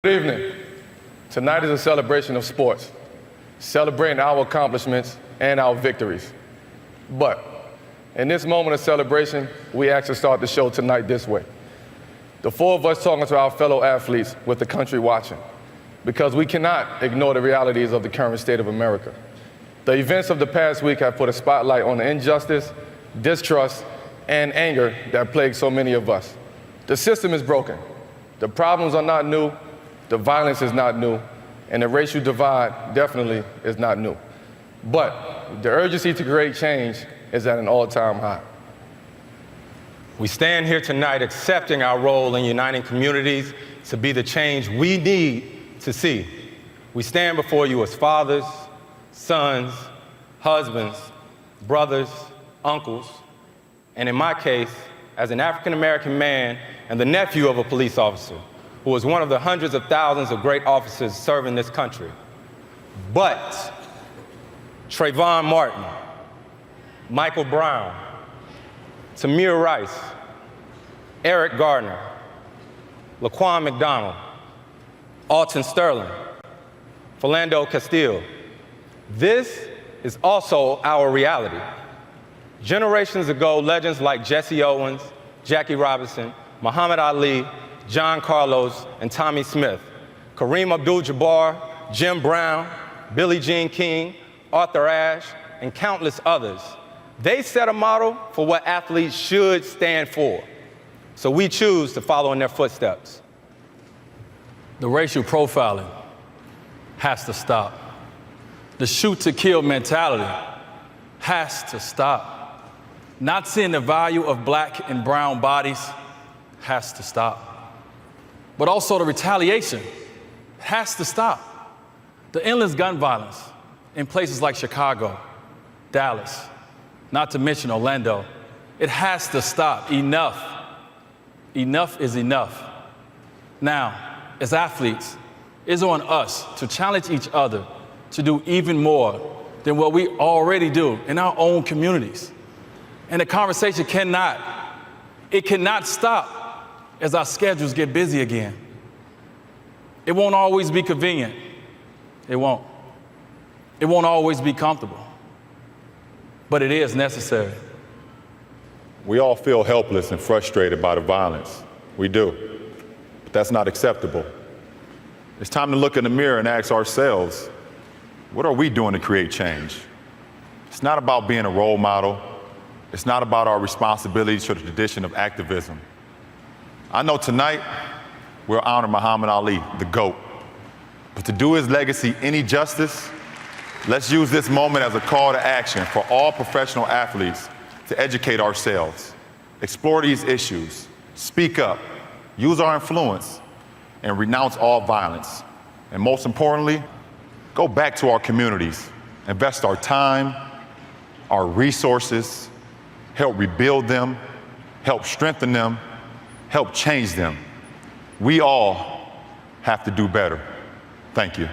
Good evening. Tonight is a celebration of sports, celebrating our accomplishments and our victories. But in this moment of celebration, we actually start the show tonight this way. The four of us talking to our fellow athletes with the country watching, because we cannot ignore the realities of the current state of America. The events of the past week have put a spotlight on the injustice, distrust, and anger that plague so many of us. The system is broken. The problems are not new. The violence is not new, and the racial divide definitely is not new. But the urgency to create change is at an all-time high. We stand here tonight accepting our role in uniting communities to be the change we need to see. We stand before you as fathers, sons, husbands, brothers, uncles, and in my case, as an African-American man and the nephew of a police officer, who was one of the hundreds of thousands of great officers serving this country. But Trayvon Martin, Michael Brown, Tamir Rice, Eric Gardner, Laquan McDonald, Alton Sterling, Philando Castile. This is also our reality. Generations ago, legends like Jesse Owens, Jackie Robinson, Muhammad Ali, John Carlos, and Tommy Smith, Kareem Abdul-Jabbar, Jim Brown, Billie Jean King, Arthur Ashe, and countless others. They set a model for what athletes should stand for. So we choose to follow in their footsteps. The racial profiling has to stop. The shoot-to-kill mentality has to stop. Not seeing the value of black and brown bodies has to stop. But also the retaliation has to stop. The endless gun violence in places like Chicago, Dallas, not to mention Orlando, it has to stop. Enough. Enough is enough. Now, as athletes, it's on us to challenge each other to do even more than what we already do in our own communities. And the conversation cannot stop as our schedules get busy again. It won't always be convenient. It won't. It won't always be comfortable. But it is necessary. We all feel helpless and frustrated by the violence. We do. But that's not acceptable. It's time to look in the mirror and ask ourselves, what are we doing to create change? It's not about being a role model. It's not about our responsibilities to the tradition of activism. I know tonight we'll honor Muhammad Ali, the GOAT. But to do his legacy any justice, let's use this moment as a call to action for all professional athletes to educate ourselves, explore these issues, speak up, use our influence, and renounce all violence. And most importantly, go back to our communities, invest our time, our resources, help rebuild them, help strengthen them, help change them. We all have to do better. Thank you.